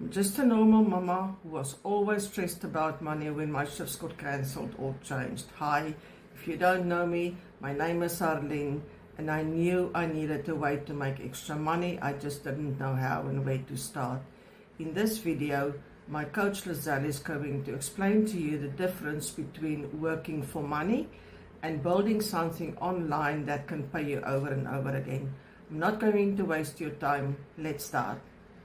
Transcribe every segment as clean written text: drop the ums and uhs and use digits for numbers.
I'm just a normal mama who was always stressed about money when my shifts got cancelled or changed. Hi, if you don't know me, my name is Arlene, and I knew I needed a way to make extra money. I just didn't know how and where to start. In this video, my coach Lizelle is going to explain to you the difference between working for money and building something online that can pay you over and over again. I'm not going to waste your time. Let's start.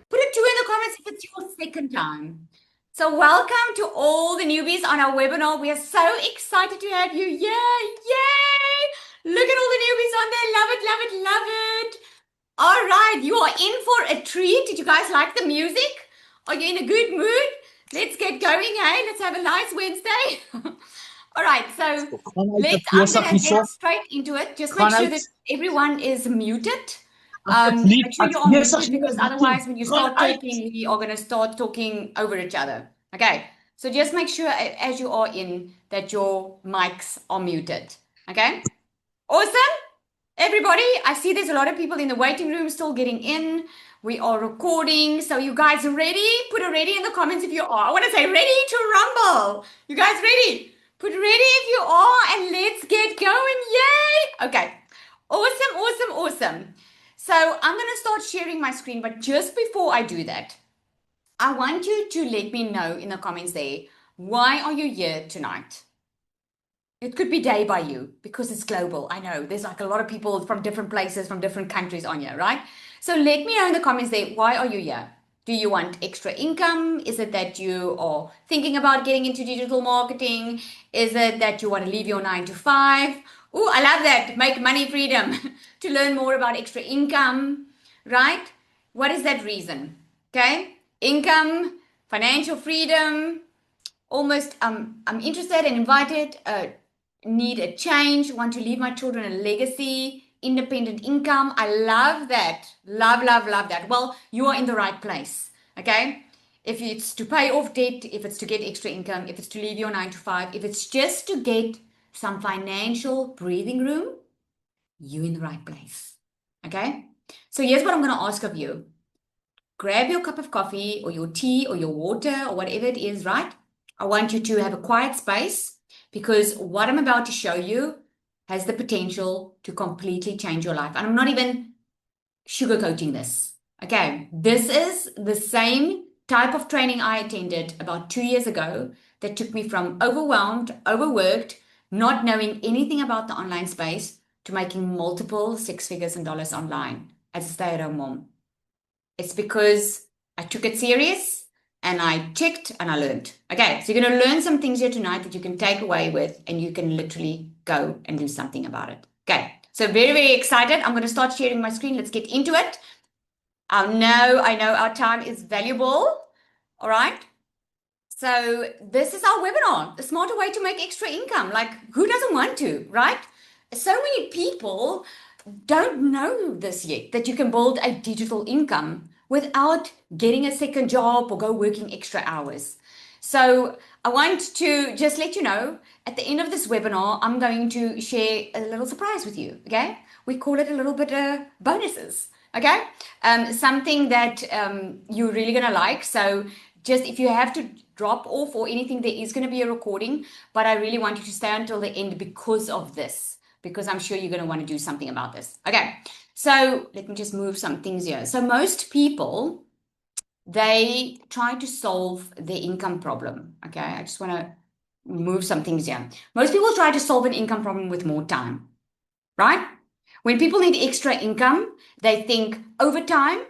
Put a 2 in the comments if it's your second time. So welcome to all the newbies on our webinar. We are so excited to have you. Yay, yay. Look at all the newbies on there. Love it, love it, love it. All right, you are in for a treat. Did you guys like the music? Are you in a good mood? Let's get going, hey? Let's have a nice Wednesday. All right, so I'm going to get straight into it. Just make sure that everyone is muted. Make sure you're on mute because otherwise when you start talking, we are going to start talking over each other. Okay, so just make sure as you are in that your mics are muted. Okay, awesome. Everybody, I see there's a lot of people in the waiting room still getting in. We are recording. So you guys ready? Put a ready in the comments if you are. I want to say ready to rumble. You guys ready? Put ready if you are and let's get going. Yay. Okay. Awesome, awesome, awesome. So I'm going to start sharing my screen, but just before I do that, I want you to let me know in the comments there, why are you here tonight? It could be day by you because it's global. I know there's like a lot of people from different places, from different countries on here, right? So let me know in the comments there, why are you here? Do you want extra income? Is it that you are thinking about getting into digital marketing? Is it that you want to leave your 9 to 5? Oh, I love that. Make money freedom to learn more about extra income, right? What is that reason? Okay. Income, financial freedom, almost, I'm interested and invited, need a change, want to leave my children a legacy, independent income. I love that. Love, love, love that. Well, you are in the right place. Okay. If it's to pay off debt, if it's to get extra income, if it's to leave your 9 to 5, if it's just to get some financial breathing room, you're in the right place. Okay. So here's what I'm going to ask of you. Grab your cup of coffee or your tea or your water or whatever it is, right? I want you to have a quiet space because what I'm about to show you has the potential to completely change your life. And I'm not even sugarcoating this. Okay. This is the same type of training I attended about 2 years ago that took me from overwhelmed, overworked, not knowing anything about the online space to making multiple six figures in dollars online as a stay-at-home mom. It's because I took it serious and I checked and I learned. Okay, so you're going to learn some things here tonight that you can take away with and you can literally go and do something about it. Okay, so very, very excited. I'm going to start sharing my screen. Let's get into it. I know our time is valuable. All right. So this is our webinar, the smarter way to make extra income. Like who doesn't want to, right? So many people don't know this yet, that you can build a digital income without getting a second job or go working extra hours. So I want to just let you know, at the end of this webinar, I'm going to share a little surprise with you, okay? We call it a little bit of bonuses, okay? Something that you're really going to like. So just if you have to drop off or anything, there is going to be a recording, but I really want you to stay until the end because of this, because I'm sure you're going to want to do something about this. Okay, so let me just move some things here. So most people, they try to solve their income problem. Okay, I just want to move some things here. Most people try to solve an income problem with more time, right? When people need extra income, they think overtime,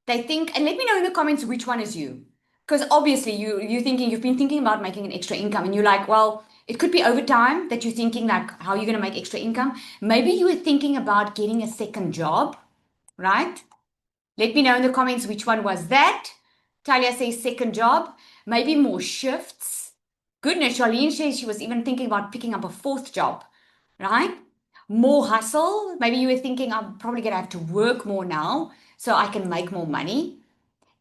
they think, and let me know in the comments which one is you. Because obviously you've been thinking about making an extra income and you're like, well, it could be overtime that you're thinking like, how are you going to make extra income? Maybe you were thinking about getting a second job, right? Let me know in the comments which one was that. Talia says second job, maybe more shifts. Goodness, Charlene says she was even thinking about picking up a fourth job, right? More hustle. Maybe you were thinking I'm probably going to have to work more now so I can make more money.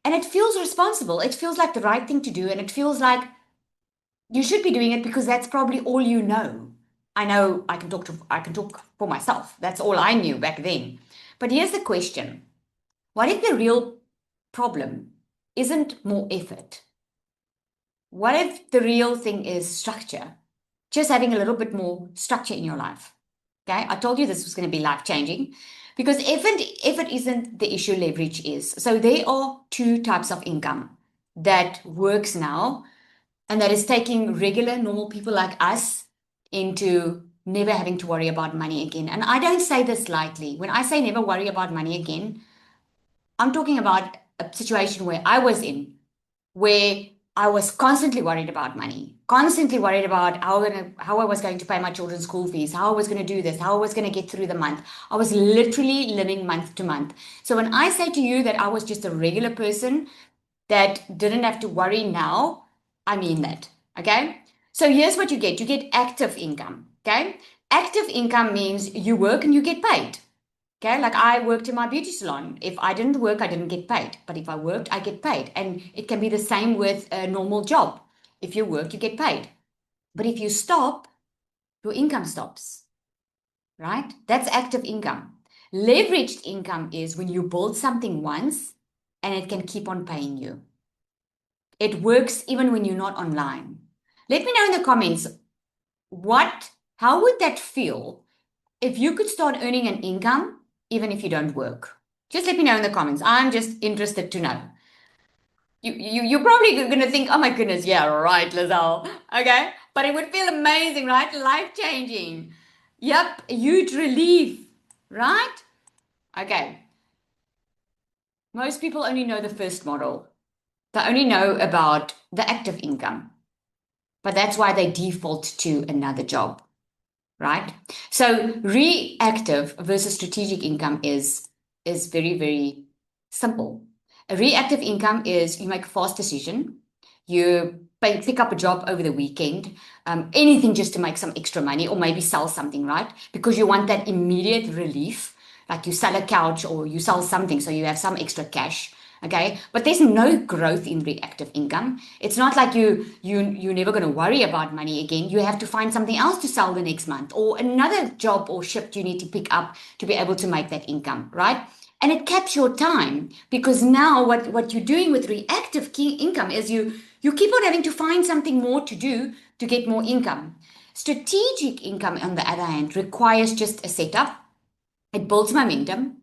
And it feels responsible. It feels like the right thing to do. And it feels like you should be doing it because that's probably all you know. I know I can talk for myself. That's all I knew back then. But here's the question. What if the real problem isn't more effort? What if the real thing is structure? Just having a little bit more structure in your life. Okay, I told you this was going to be life changing because effort isn't the issue, leverage is. So there are two types of income that works now, and that is taking regular, normal people like us into never having to worry about money again. And I don't say this lightly. When I say never worry about money again, I'm talking about a situation where I was in, where I was constantly worried about money, constantly worried about how I was going to pay my children's school fees, how I was going to do this, how I was going to get through the month. I was literally living month to month. So when I say to you that I was just a regular person that didn't have to worry now, I mean that. Okay. So here's what you get. You get active income. Okay. Active income means you work and you get paid. Okay, like I worked in my beauty salon. If I didn't work, I didn't get paid. But if I worked, I get paid. And it can be the same with a normal job. If you work, you get paid. But if you stop, your income stops, right? That's active income. Leveraged income is when you build something once and it can keep on paying you. It works even when you're not online. Let me know in the comments, how would that feel if you could start earning an income even if you don't work? Just let me know in the comments. I'm just interested to know. You're probably going to think, oh my goodness, yeah, right, Lizelle. Okay. But it would feel amazing, right? Life changing. Yep. Huge relief, right? Okay. Most people only know the first model. They only know about the active income. But that's why they default to another job, right? So reactive versus strategic income is very, very simple. A reactive income is you make a fast decision, you pick up a job over the weekend, anything just to make some extra money or maybe sell something, right? Because you want that immediate relief, like you sell a couch or you sell something so you have some extra cash. Okay, but there's no growth in reactive income. It's not like you're never going to worry about money again. You have to find something else to sell the next month or another job or shift you need to pick up to be able to make that income, right? And it caps your time because now what you're doing with reactive income is you keep on having to find something more to do to get more income. Strategic income, on the other hand, requires just a setup. It builds momentum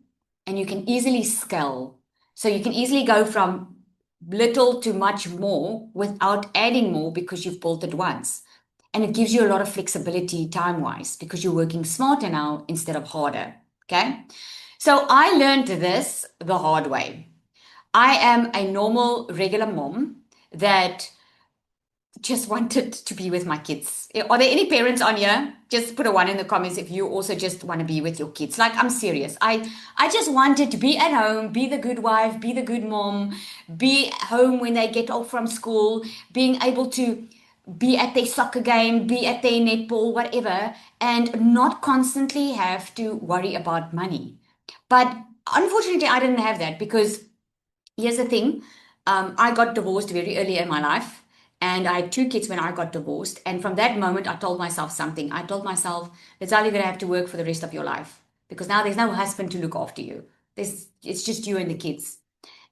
and you can easily scale. So you can easily go from little to much more without adding more because you've built it once. And it gives you a lot of flexibility time-wise because you're working smarter now instead of harder. Okay. So I learned this the hard way. I am a normal, regular mom that just wanted to be with my kids. Are there any parents on here? Just put a 1 in the comments if you also just want to be with your kids. Like, I'm serious. I just wanted to be at home, be the good wife, be the good mom, be home when they get off from school, being able to be at their soccer game, be at their netball, whatever, and not constantly have to worry about money. But unfortunately, I didn't have that because here's the thing. I got divorced very early in my life. And I had 2 kids when I got divorced. And from that moment, I told myself something. I told myself, that's how you're going to have to work for the rest of your life. Because now there's no husband to look after you. It's just you and the kids.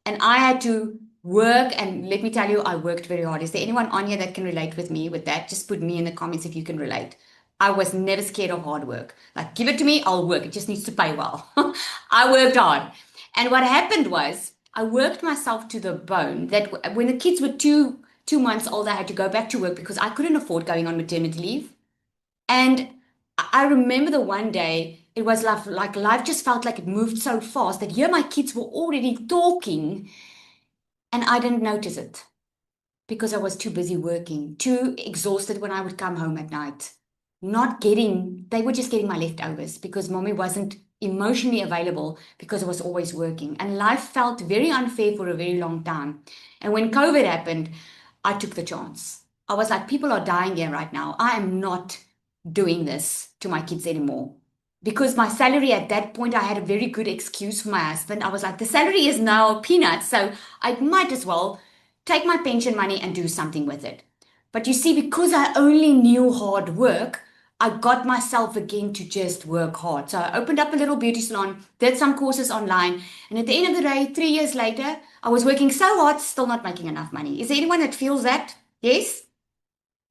And I had to work. And let me tell you, I worked very hard. Is there anyone on here that can relate with me with that? Just put me in the comments if you can relate. I was never scared of hard work. Like, give it to me, I'll work. It just needs to pay well. I worked hard. And what happened was, I worked myself to the bone that when the kids were 2 months old, I had to go back to work because I couldn't afford going on maternity leave. And I remember the one day, it was like life just felt like it moved so fast that here my kids were already talking and I didn't notice it because I was too busy working, too exhausted when I would come home at night. They were just getting my leftovers because mommy wasn't emotionally available because I was always working. And life felt very unfair for a very long time. And when COVID happened, I took the chance. I was like, people are dying here right now. I am not doing this to my kids anymore. Because my salary at that point, I had a very good excuse for my husband. I was like, the salary is now peanuts, so I might as well take my pension money and do something with it. But you see, because I only knew hard work, I got myself again to just work hard. So I opened up a little beauty salon, did some courses online, and at the end of the day, 3 years later, I was working so hard, still not making enough money. Is there anyone that feels that? Yes?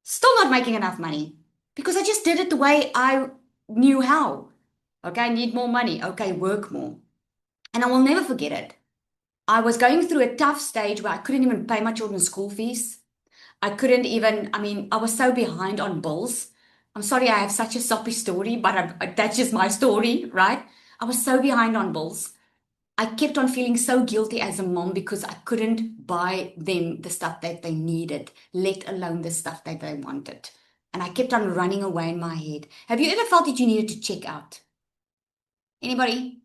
Still not making enough money because I just did it the way I knew how. Okay, I need more money. Okay, work more. And I will never forget it. I was going through a tough stage where I couldn't even pay my children's school fees. I couldn't even, I mean, I was so behind on bills. I'm sorry I have such a soppy story, but that's just my story, right? I was so behind on bills. I kept on feeling so guilty as a mom because I couldn't buy them the stuff that they needed, let alone the stuff that they wanted. And I kept on running away in my head. Have you ever felt that you needed to check out? Anybody?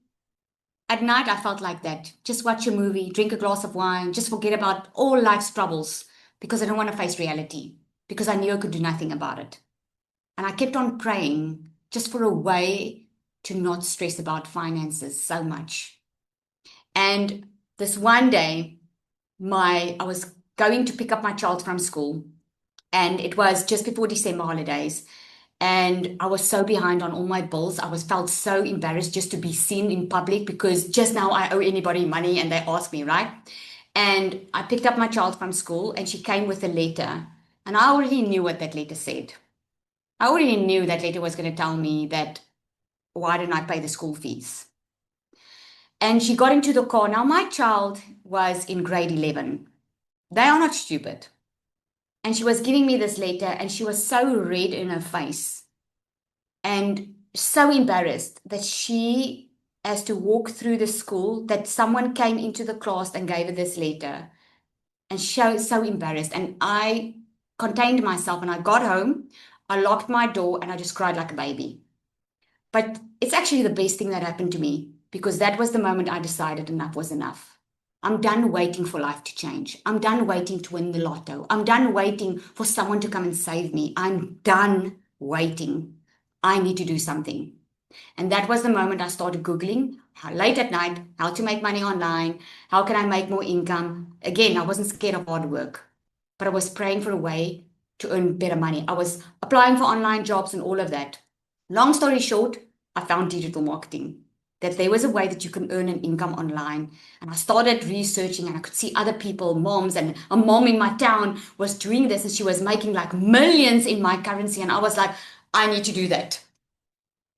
At night, I felt like that. Just watch a movie, drink a glass of wine, just forget about all life's troubles because I don't want to face reality, because I knew I could do nothing about it. And I kept on praying just for a way to not stress about finances so much. And this one day, I was going to pick up my child from school, and it was just before December holidays. And I was so behind on all my bills. I was felt so embarrassed just to be seen in public because just now I owe anybody money and they ask me, right? And I picked up my child from school and she came with a letter. And I already knew what that letter said. I already knew that letter was going to tell me that why didn't I pay the school fees? And she got into the car. Now, my child was in grade 11. They are not stupid. And she was giving me this letter and she was so red in her face and so embarrassed that she has to walk through the school, that someone came into the class and gave her this letter. And she was so embarrassed. And I contained myself and I got home, I locked my door and I just cried like a baby. But it's actually the best thing that happened to me because that was the moment I decided enough was enough. I'm done waiting for life to change. I'm done waiting to win the lotto. I'm done waiting for someone to come and save me. I'm done waiting. I need to do something. And that was the moment I started Googling late at night, how to make money online, how can I make more income. Again, I wasn't scared of hard work, but I was praying for a way to earn better money. I was applying for online jobs and all of that. Long story short, I found digital marketing, that there was a way that you can earn an income online. And I started researching and I could see other people, moms, and a mom in my town was doing this and she was making like millions in my currency. And I was like, I need to do that.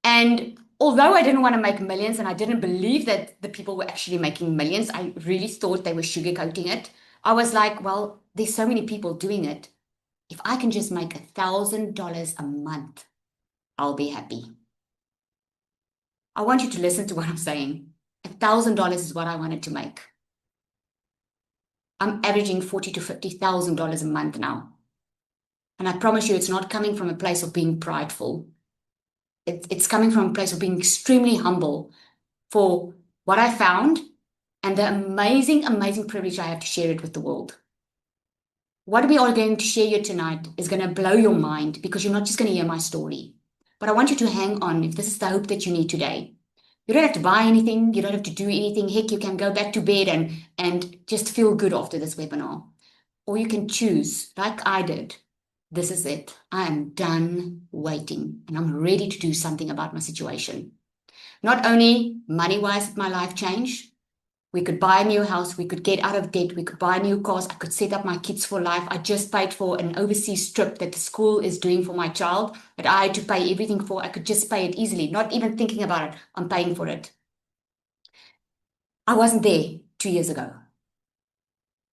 And although I didn't want to make millions and I didn't believe that the people were actually making millions, I really thought they were sugarcoating it. I was like, well, there's so many people doing it. If I can just make $1,000 a month, I'll be happy. I want you to listen to what I'm saying. $1,000 is what I wanted to make. I'm averaging $40,000 to $50,000 a month now. And I promise you, it's not coming from a place of being prideful. It's coming from a place of being extremely humble for what I found and the amazing, amazing privilege I have to share it with the world. What we are going to share here tonight is going to blow your mind because you're not just going to hear my story. But I want you to hang on if this is the hope that you need today. You don't have to buy anything. You don't have to do anything. Heck, you can go back to bed and just feel good after this webinar. Or you can choose, like I did. This is it. I am done waiting and I'm ready to do something about my situation. Not only money-wise did my life change, we could buy a new house, we could get out of debt, we could buy new cars, I could set up my kids for life. I just paid for an overseas trip that the school is doing for my child that I had to pay everything for. I could just pay it easily, not even thinking about it. I'm paying for it. I wasn't there 2 years ago.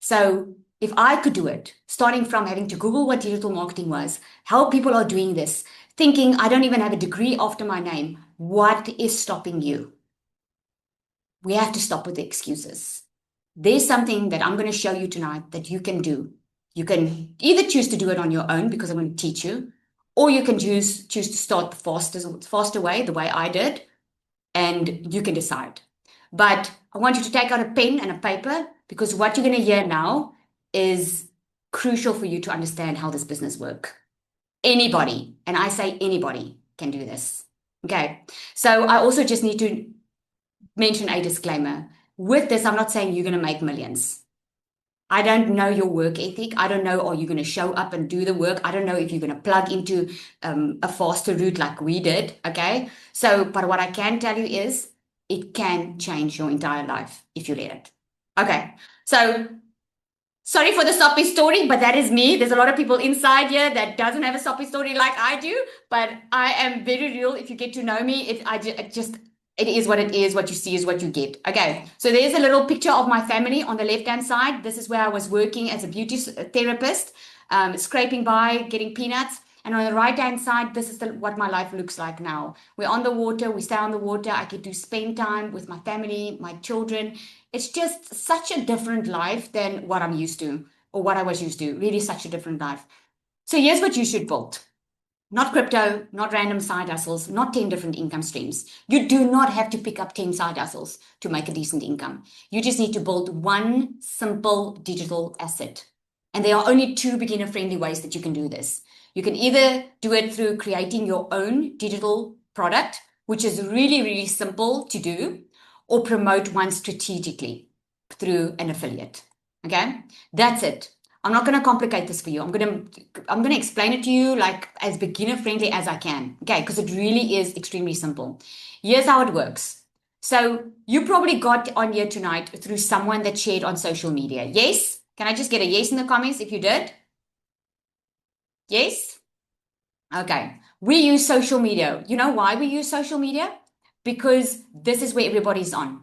So if I could do it, starting from having to Google what digital marketing was, how people are doing this, thinking I don't even have a degree after my name, what is stopping you? We have to stop with the excuses. There's something that I'm going to show you tonight that you can do. You can either choose to do it on your own because I'm going to teach you, or you can choose to start the faster way, the way I did, and you can decide. But I want you to take out a pen and a paper because what you're going to hear now is crucial for you to understand how this business works. Anybody, and I say anybody, can do this. Okay, so I also just need to mention a disclaimer. With this, I'm not saying you're going to make millions. I don't know your work ethic. I don't know, are you going to show up and do the work? I don't know if you're going to plug into a faster route like we did. Okay. So, but what I can tell you is it can change your entire life if you let it. Okay. So, sorry for the soppy story, but that is me. There's a lot of people inside here that doesn't have a soppy story like I do, but I am very real. If you get to know me, it is what it is. What you see is what you get. Okay, so there's a little picture of my family on the left-hand side. This is where I was working as a beauty therapist, scraping by, getting peanuts. And on the right-hand side, this is what my life looks like now. We're on the water. We stay on the water. I get to spend time with my family, my children. It's just such a different life than what I'm used to or what I was used to. Really such a different life. So here's what you should build. Not crypto, not random side hustles, not 10 different income streams. You do not have to pick up 10 side hustles to make a decent income. You just need to build one simple digital asset. And there are only two beginner-friendly ways that you can do this. You can either do it through creating your own digital product, which is really, really simple to do, or promote one strategically through an affiliate. Okay, that's it. I'm not going to complicate this for you. I'm going to explain it to you like as beginner friendly as I can. Okay, because it really is extremely simple. Here's how it works. So you probably got on here tonight through someone that shared on social media. Yes? Can I just get a yes in the comments if you did? Yes? Okay. We use social media. You know why we use social media? Because this is where everybody's on.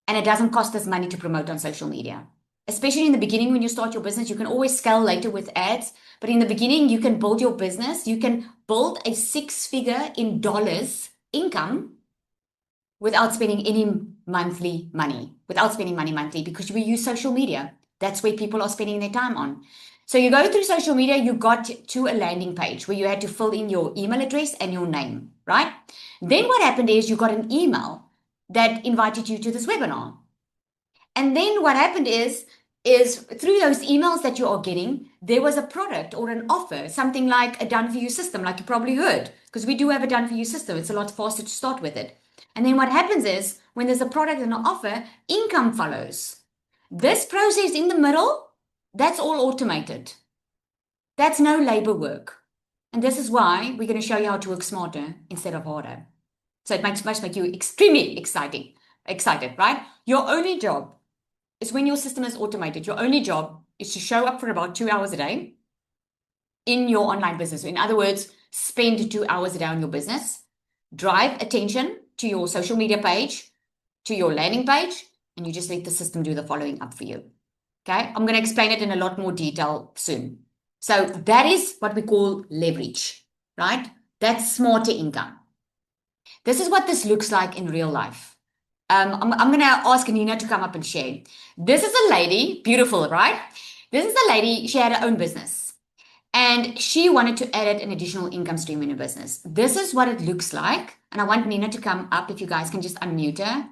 And it doesn't cost us money to promote on social media. Especially in the beginning when you start your business, you can always scale later with ads. But in the beginning, you can build your business. You can build a 6-figure in dollars income without spending any monthly money, without spending money monthly, because we use social media. That's where people are spending their time on. So you go through social media, you got to a landing page where you had to fill in your email address and your name, right? Then what happened is you got an email that invited you to this webinar. And then what happened is through those emails that you are getting, there was a product or an offer, something like a done-for-you system, like you probably heard, because we do have a done-for-you system. It's a lot faster to start with it. And then what happens is when there's a product and an offer, income follows. This process in the middle, that's all automated. That's no labor work. And this is why we're going to show you how to work smarter instead of harder. So it must make you extremely excited, right? Your only job is when your system is automated. Your only job is to show up for about 2 hours a day in your online business. In other words, spend 2 hours a day on your business, drive attention to your social media page, to your landing page, and you just let the system do the following up for you. Okay, I'm going to explain it in a lot more detail soon. So that is what we call leverage, right? That's smarter income. This is what this looks like in real life. I'm going to ask Nina to come up and share. This is a lady, beautiful, right? This is a lady, she had her own business and she wanted to add an additional income stream in her business. This is what it looks like. And I want Nina to come up, if you guys can just unmute her,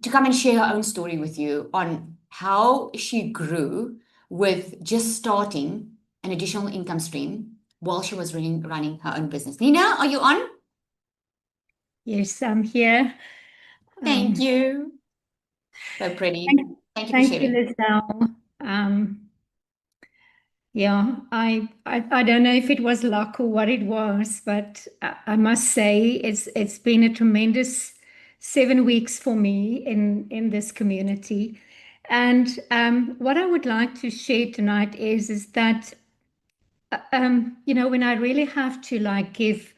to come and share her own story with you on how she grew with just starting an additional income stream while she was running her own business. Nina, are you on? Yes, I'm here. Thank you. So pretty. Thank you for Thank sharing. you, Lizelle. Yeah, I don't know if it was luck or what it was, but I must say it's been a tremendous 7 weeks for me in this community. And what I would like to share tonight is that when I really have to like give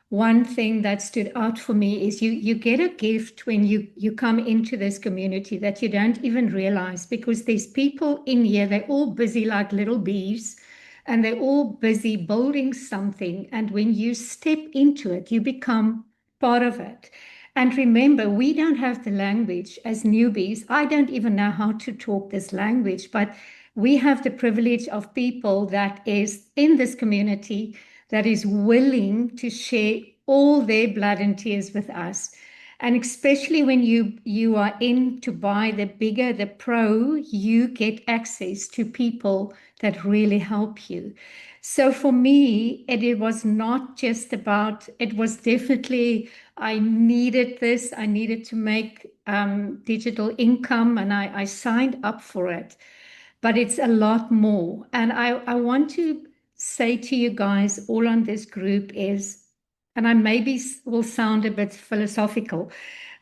one thing that stood out for me is you get a gift when you come into this community that you don't even realize, because there's people in here, they're all busy like little bees and they're all busy building something. And when you step into it, you become part of it. And remember, we don't have the language as newbies. I don't even know how to talk this language, but we have the privilege of people that is in this community that is willing to share all their blood and tears with us. And especially when you are in to buy the bigger the pro, you get access to people that really help you. So for me, it was not just about, it was definitely, I needed this, I needed to make digital income, and I signed up for it. But it's a lot more. And I want to say to you guys all on this group is, and I maybe will sound a bit philosophical,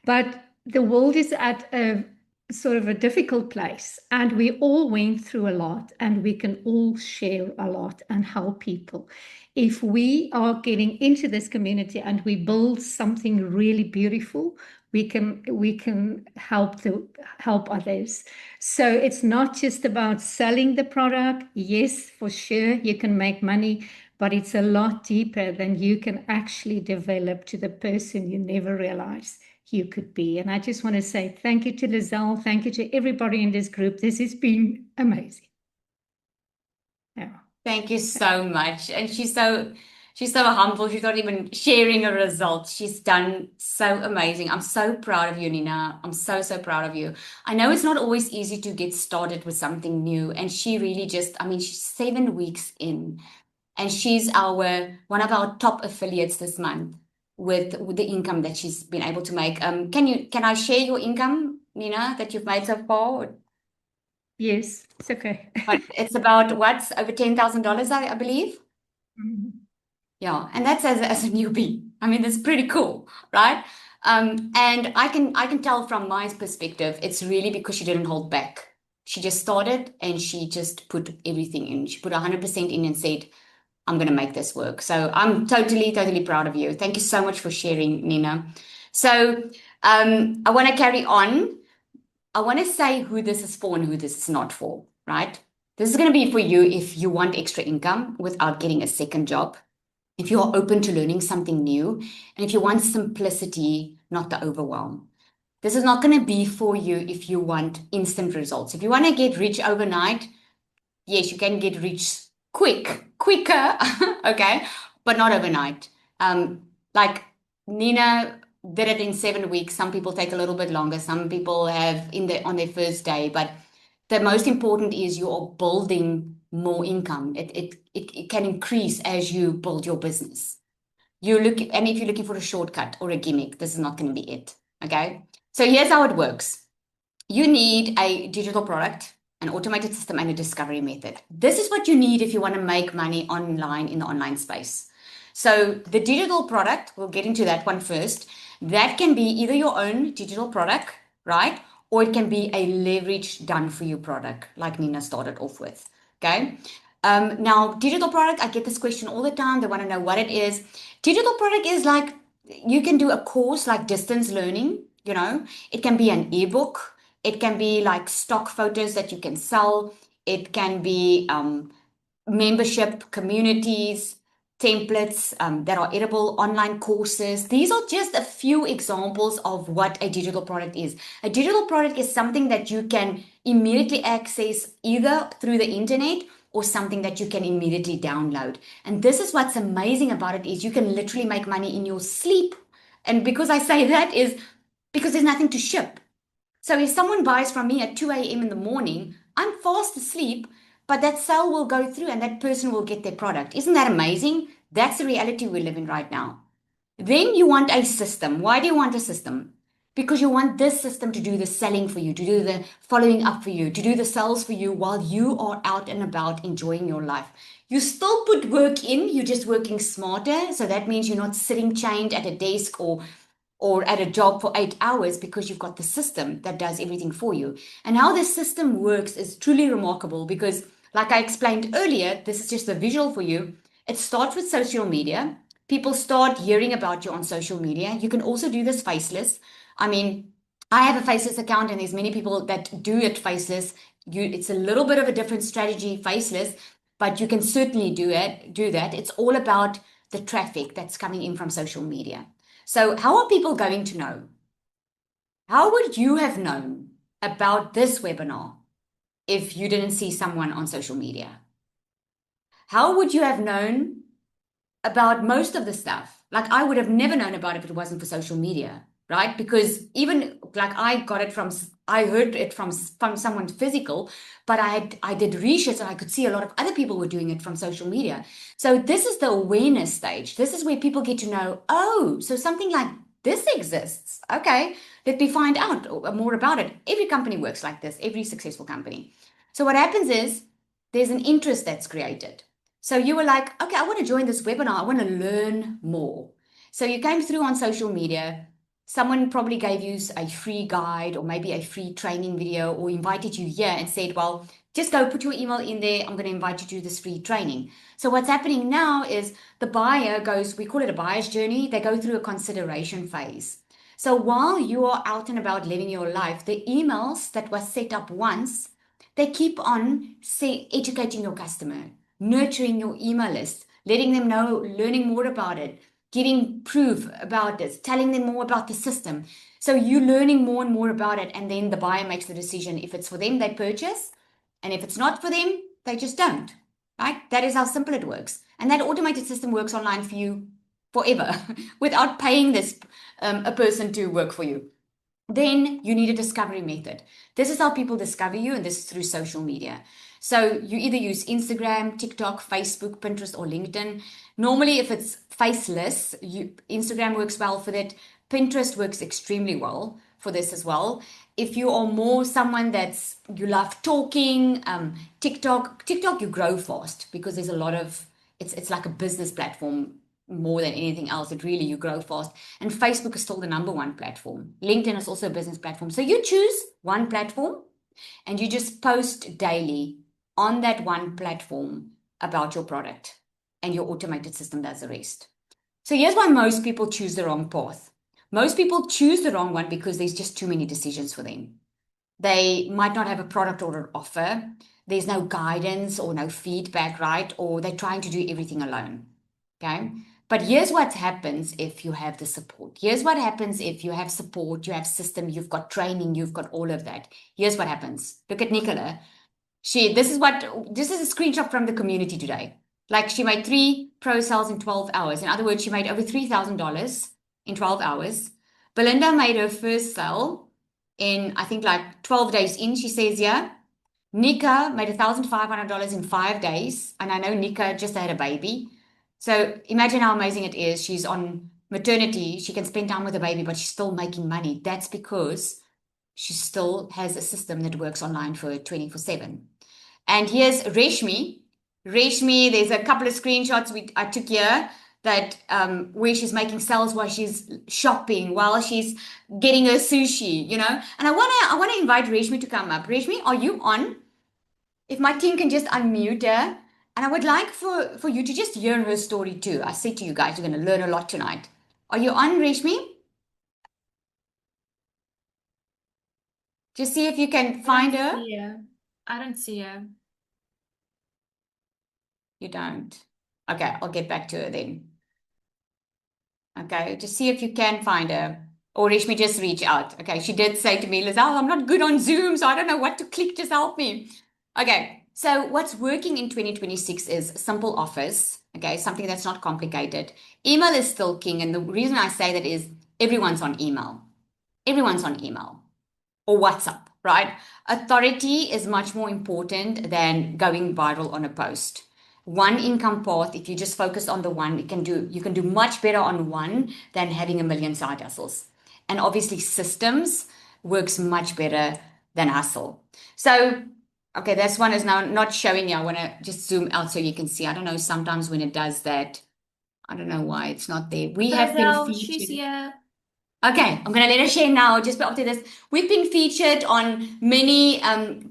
but the world is at a sort of a difficult place, and we all went through a lot, and we can all share a lot and help people. If we are getting into this community and we build something really beautiful, we can help others. So it's not just about selling the product. Yes, for sure, you can make money, but it's a lot deeper than you can actually develop to the person you never realized you could be. And I just want to say thank you to Lizelle. Thank you to everybody in this group. This has been amazing. Yeah. Thank you so much. And she's so humble. She's not even sharing her results. She's done so amazing. I'm so proud of you, Nina. I'm so, so proud of you. I know it's not always easy to get started with something new. And she really just, I mean, she's 7 weeks in, and she's one of our top affiliates this month with the income that she's been able to make. Can I share your income, Nina, that you've made so far? Yes, it's okay. But it's about what's over $10,000, I believe. Mhm. Yeah, and that's as a newbie. I mean, that's pretty cool, right? And I can tell from my perspective, it's really because she didn't hold back. She just started and she just put everything in. She put 100% in and said, I'm going to make this work. So I'm totally, totally proud of you. Thank you so much for sharing, Nina. So I want to carry on. I want to say who this is for and who this is not for, right? This is going to be for you if you want extra income without getting a second job, if you're open to learning something new, and if you want simplicity, not the overwhelm. This is not going to be for you if you want instant results. If you want to get rich overnight, yes, you can get rich quicker, okay, but not overnight. Like Nina did it in 7 weeks. Some people take a little bit longer. Some people have on their first day. But the most important is you are building more income. It can increase as you build your business. And if you're looking for a shortcut or a gimmick, this is not going to be it. Okay. So here's how it works. You need a digital product, an automated system, and a discovery method. This is what you need if you want to make money online in the online space. So the digital product, we'll get into that one first. That can be either your own digital product, right? Or it can be a leveraged done for you product, like Nina started off with. Okay. Now, digital product, I get this question all the time. They want to know what it is. Digital product is like you can do a course like distance learning, it can be an ebook. It can be like stock photos that you can sell. It can be membership communities, templates that are editable, online courses. These are just a few examples of what a digital product is. A digital product is something that you can immediately access either through the internet or something that you can immediately download. And this is what's amazing about it is you can literally make money in your sleep. And because I say that is because there's nothing to ship. So if someone buys from me at 2 a.m. in the morning, I'm fast asleep, but that sale will go through and that person will get their product. Isn't that amazing? That's the reality we live in right now. Then you want a system. Why do you want a system? Because you want this system to do the selling for you, to do the following up for you, to do the sales for you while you are out and about enjoying your life. You still put work in, you're just working smarter. So that means you're not sitting chained at a desk or at a job for 8 hours because you've got the system that does everything for you. And how this system works is truly remarkable because, like I explained earlier, this is just a visual for you. It starts with social media. People start hearing about you on social media. You can also do this faceless. I mean, I have a faceless account and there's many people that do it faceless. It's a little bit of a different strategy, faceless, but you can certainly do that. It's all about the traffic that's coming in from social media. So how are people going to know? How would you have known about this webinar if you didn't see someone on social media? How would you have known about most of the stuff? Like I would have never known about it if it wasn't for social media. right? Because even like I heard it from someone physical, but I did research and I could see a lot of other people were doing it from social media. So this is the awareness stage. This is where people get to know, oh, so something like this exists. Okay, let me find out more about it. Every company works like this, every successful company. So what happens is there's an interest that's created. So you were like, okay, I want to join this webinar. I want to learn more. So you came through on social media. Someone probably gave you a free guide or maybe a free training video or invited you here and said, well, just go put your email in there. I'm going to invite you to this free training. So what's happening now is the buyer goes, we call it a buyer's journey. They go through a consideration phase. So while you are out and about living your life, the emails that were set up once, they keep on educating your customer, nurturing your email list, letting them know, learning more about it, getting proof about this, telling them more about the system. So you're learning more and more about it. And then the buyer makes the decision. If it's for them, they purchase. And if it's not for them, they just don't, right? That is how simple it works. And that automated system works online for you forever without paying a person to work for you. Then you need a discovery method. This is how people discover you, and this is through social media. So you either use Instagram, TikTok, Facebook, Pinterest, or LinkedIn. Normally, if it's faceless, Instagram works well for that. Pinterest works extremely well for this as well. If you are more someone you love talking, TikTok you grow fast because there's a lot of, it's like a business platform more than anything else. You grow fast. And Facebook is still the number one platform. LinkedIn is also a business platform. So you choose one platform and you just post daily on that one platform about your product, and your automated system does the rest. So here's why most people choose the wrong path. Most people choose the wrong one because there's just too many decisions for them. They might not have a product or an offer. There's no guidance or no feedback, right? Or they're trying to do everything alone. Okay. But here's what happens if you have the support. Here's what happens if you have support, you have system, you've got training, you've got all of that. Here's what happens. Look at Nicola. This is a screenshot from the community today. Like she made 3 pro sales in 12 hours. In other words, she made over $3,000 in 12 hours. Belinda made her first sale in, I think, like 12 days in, she says, yeah. Nika made $1,500 in 5 days. And I know Nika just had a baby. So imagine how amazing it is. She's on maternity. She can spend time with the baby, but she's still making money. That's because she still has a system that works online for 24/7. And here's Reshmi. Reshmi, there's a couple of screenshots I took here that where she's making sales while she's shopping, while she's getting her sushi, And I wanna invite Reshmi to come up. Reshmi, are you on? If my team can just unmute her. And I would like for you to just hear her story too. I said to you guys, you're going to learn a lot tonight. Are you on, Reshmi? Just see if you can find her. Yeah, I don't see her. You don't. Okay, I'll get back to her then. Okay, just see if you can find her. Or Reshmi, just reach out. Okay, she did say to me, Lizelle, I'm not good on Zoom, so I don't know what to click. Just help me. Okay. So what's working in 2026 is simple offers, okay, something that's not complicated. Email is still king, and the reason I say that is everyone's on email. Everyone's on email or WhatsApp, right? Authority is much more important than going viral on a post. One income path, if you just focus on the one, you can do much better on one than having a million side hustles. And obviously systems works much better than hustle. So okay, this one is now not showing you. I want to just zoom out so you can see. I don't know, sometimes when it does that, I don't know why it's not there. We have been featured. She's here. Okay, I'm going to let her share now. Just after this, we've been featured on many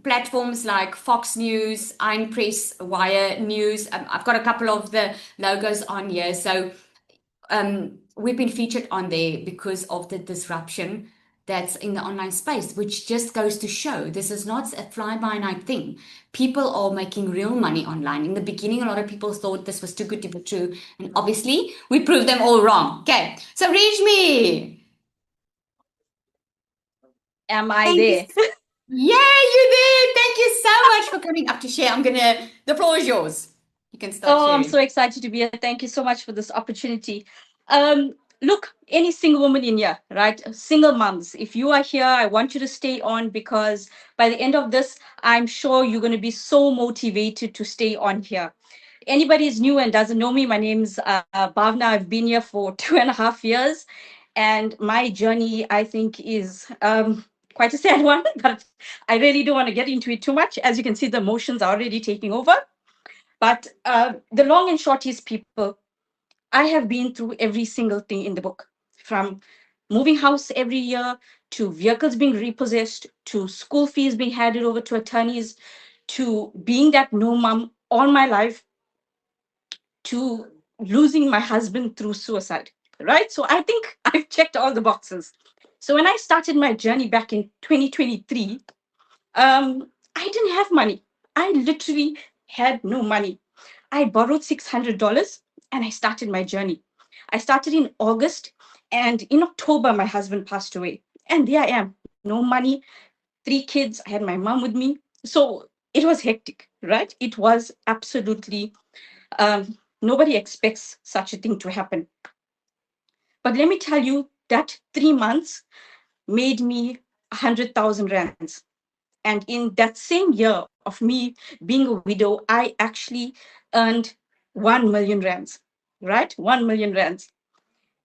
platforms like Fox News, Iron Press, Wire News. I've got a couple of the logos on here. So we've been featured on there because of the disruption that's in the online space, which just goes to show this is not a fly-by-night thing. People are making real money online. In the beginning, a lot of people thought this was too good to be true. And obviously, we proved them all wrong. Okay, so Reshmi. Am I there? Yeah, you're there. Thank you so much for coming up to share. The floor is yours. You can start sharing. I'm so excited to be here. Thank you so much for this opportunity. look, any single woman in here, right? Single moms, if you are here, I want you to stay on, because by the end of this, I'm sure you're going to be so motivated to stay on here. Anybody is new and doesn't know me, my name's Bhavna. I've been here for 2.5 years, and my journey, I think, is quite a sad one, but I really don't want to get into it too much. As you can see, the emotions are already taking over. But the long and short is, people, I have been through every single thing in the book, from moving house every year, to vehicles being repossessed, to school fees being handed over to attorneys, to being that no mom all my life, to losing my husband through suicide, right? So I think I've checked all the boxes. So when I started my journey back in 2023, I didn't have money. I literally had no money. I borrowed $600 and I started my journey. I started in August, and in October, my husband passed away. And there I am, no money, 3 kids. I had my mom with me. So it was hectic, right? It was absolutely, nobody expects such a thing to happen. But let me tell you that 3 months made me 100,000 rands. And in that same year of me being a widow, I actually earned 1 million rands, right? 1 million rands.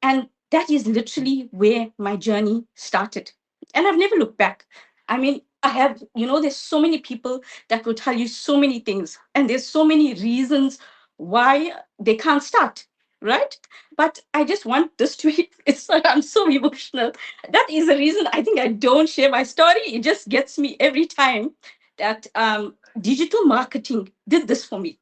And that is literally where my journey started. And I've never looked back. I mean, I have, there's so many people that will tell you so many things, and there's so many reasons why they can't start, right? But I just want this to be, I'm so emotional. That is the reason I think I don't share my story. It just gets me every time that digital marketing did this for me.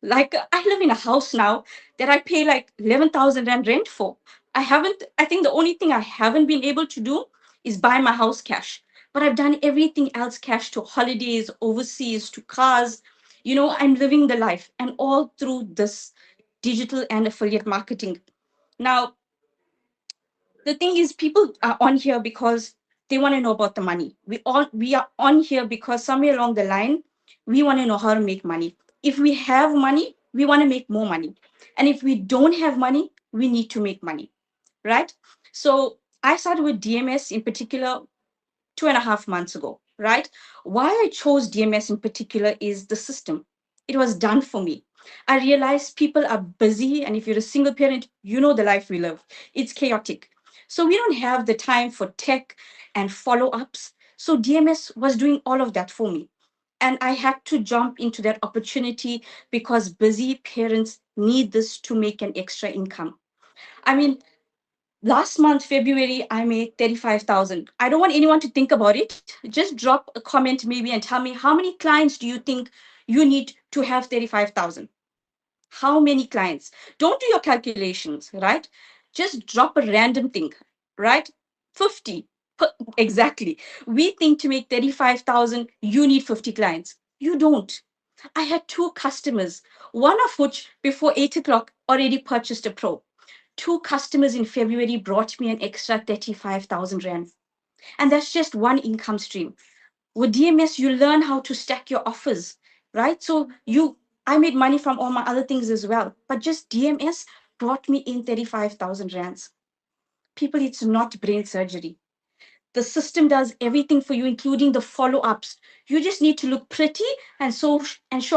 Like, I live in a house now that I pay like 11,000 rand rent for. I think the only thing I haven't been able to do is buy my house cash. But I've done everything else cash, to holidays, overseas, to cars. I'm living the life, and all through this digital and affiliate marketing. Now, the thing is, people are on here because they want to know about the money. We are on here because somewhere along the line, we want to know how to make money. If we have money, we want to make more money. And if we don't have money, we need to make money, right? So I started with DMS in particular 2.5 months ago, right? Why I chose DMS in particular is the system. It was done for me. I realized people are busy, and if you're a single parent, you know the life we live. It's chaotic. So we don't have the time for tech and follow-ups. So DMS was doing all of that for me. And I had to jump into that opportunity because busy parents need this to make an extra income. I mean, last month, February, I made 35,000. I don't want anyone to think about it. Just drop a comment maybe and tell me, how many clients do you think you need to have 35,000? How many clients? Don't do your calculations, right? Just drop a random thing, right? 50. Exactly. We think to make 35,000, you need 50 clients. You don't. I had 2 customers, one of which before 8 o'clock already purchased a pro. 2 customers in February brought me an extra 35,000 rand. And that's just one income stream. With DMS, you learn how to stack your offers, right? So I made money from all my other things as well, but just DMS brought me in 35,000 rands. People, it's not brain surgery. The system does everything for you, including the follow-ups. You just need to look pretty and show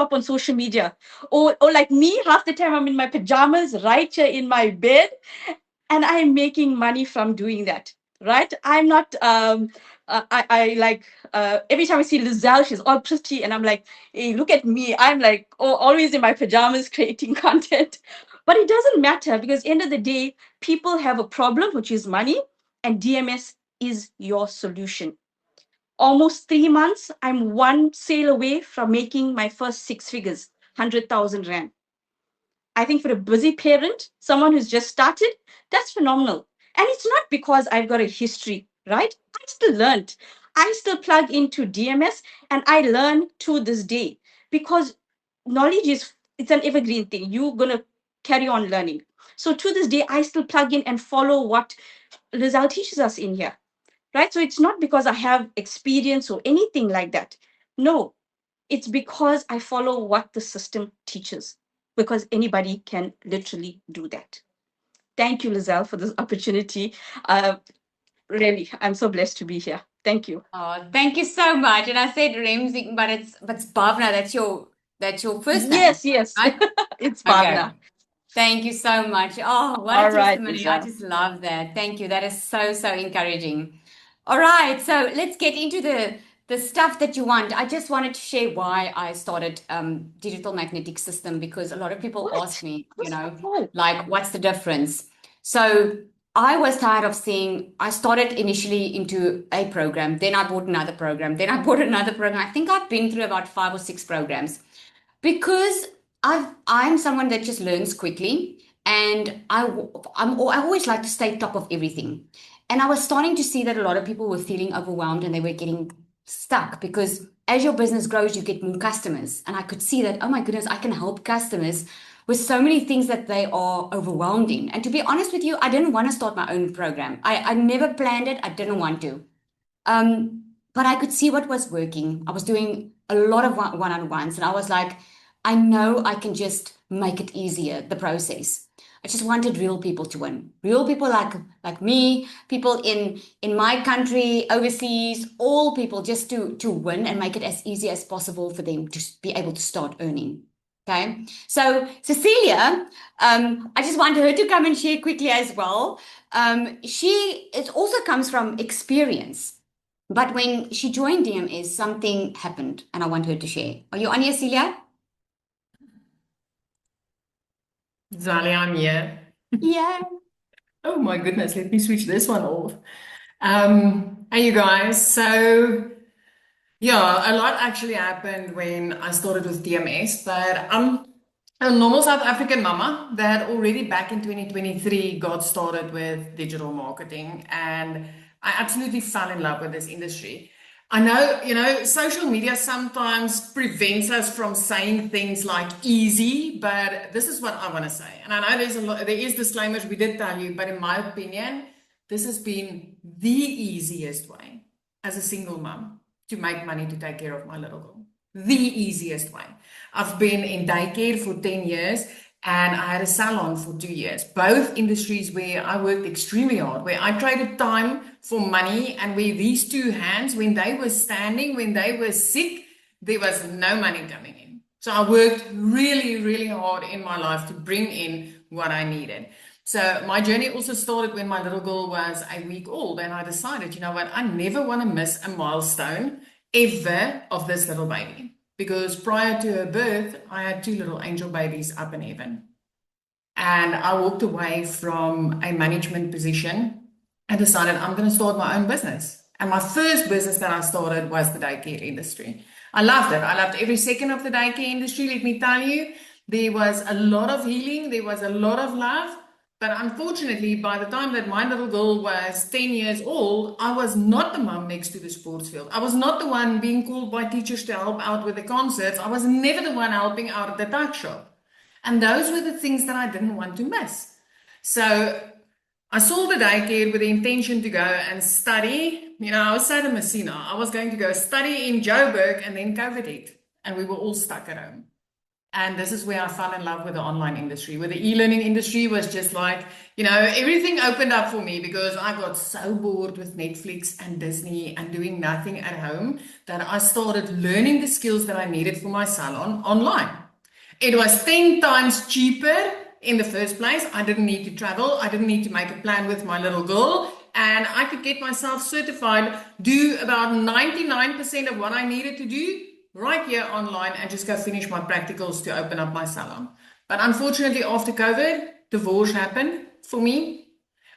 up on social media. Or like me, half the time I'm in my pajamas right here in my bed, and I'm making money from doing that. Right? I'm not. I like every time I see Lizelle, she's all pretty, and I'm like, hey, look at me. I'm like, always in my pajamas creating content. But it doesn't matter, because end of the day, people have a problem, which is money, and DMS is your solution. Almost 3 months, I'm one sale away from making my first 6 figures, 100,000 rand. I think for a busy parent, someone who's just started, that's phenomenal. And it's not because I've got a history, right? I still learned. I still plug into DMS, and I learn to this day, because knowledge it's an evergreen thing. You're going to carry on learning. So to this day, I still plug in and follow what Lizelle teaches us in here, right? So it's not because I have experience or anything like that. No, it's because I follow what the system teaches, because anybody can literally do that. Thank you, Lizelle, for this opportunity. Really, I'm so blessed to be here. Thank you. Oh, thank you so much. And I said Ramsey, but it's Bhavna. That's your first name, Yes, yes. right? It's Okay. Bhavna. Thank you so much. Oh, what a All right, testimony. I Lizelle. just love that. Thank you. That is so, so encouraging. All right, so let's get into the stuff that you want. I just wanted to share why I started Digital Magnetic System because a lot of people ask What? me, Oh, like, what's the difference? So I was tired of seeing, I started initially into a program, then I bought another program, then I bought another program. I think I've been through about 5 or 6 programs because I'm someone that just learns quickly, and I always like to stay top of everything. And I was starting to see that a lot of people were feeling overwhelmed and they were getting stuck because as your business grows, you get more customers. And I could see that, oh my goodness, I can help customers with so many things that they are overwhelmed in. And to be honest with you, I didn't want to start my own program. I never planned it. I didn't want to. But I could see what was working. I was doing a lot of one-on-ones, and I was like, I know I can just make it easier, the process. I just wanted real people to win. Real people like me, people in my country, overseas, all people just to win and make it as easy as possible for them to be able to start earning. Okay. So Cecilia, I just want her to come and share quickly as well. It also comes from experience. But when she joined DMS, something happened, and I want her to share. Are you on here, Celia? Zali, I'm here. Yeah. Oh my goodness, let me switch this one off. Hey you guys, so yeah, a lot actually happened when I started with DMS, but I'm a normal South African mama that already back in 2023 got started with digital marketing, and I absolutely fell in love with this industry. I know, social media sometimes prevents us from saying things like easy, but this is what I want to say. And I know there is disclaimers we did tell you, but in my opinion, this has been the easiest way as a single mom to make money to take care of my little girl. The easiest way. I've been in daycare for 10 years and I had a salon for 2 years. Both industries where I worked extremely hard, where I traded time for money, and where these two hands, when they were standing, when they were sick, there was no money coming in. So I worked really, really hard in my life to bring in what I needed. So my journey also started when my little girl was a week old, and I decided, you know what, I never want to miss a milestone ever of this little baby. Because prior to her birth, I had 2 little angel babies up in heaven. And I walked away from a management position and decided I'm going to start my own business. And my first business that I started was the daycare industry. I loved it. I loved every second of the daycare industry. Let me tell you, there was a lot of healing. There was a lot of love. But unfortunately, by the time that my little girl was 10 years old, I was not the mom next to the sports field. I was not the one being called by teachers to help out with the concerts. I was never the one helping out at the tuck shop. And those were the things that I didn't want to miss. So I sold the daycare with the intention to go and study. I was Sada Messina. I was going to go study in Joburg, and then COVID hit, and we were all stuck at home. And this is where I fell in love with the online industry, where the e-learning industry was just like, everything opened up for me because I got so bored with Netflix and Disney and doing nothing at home that I started learning the skills that I needed for my salon online. It was 10 times cheaper in the first place. I didn't need to travel. I didn't need to make a plan with my little girl. And I could get myself certified, do about 99% of what I needed to do right here online, and just go finish my practicals to open up my salon. But unfortunately, after COVID, divorce happened for me.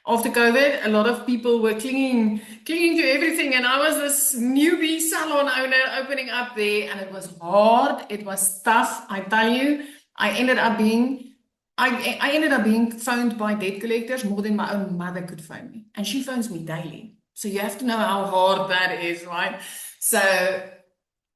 After COVID, a lot of people were clinging to everything, and I was this newbie salon owner opening up there, and it was hard. It was tough. I tell you, I ended up being phoned by debt collectors more than my own mother could phone me, and she phones me daily. So you have to know how hard that is, right? So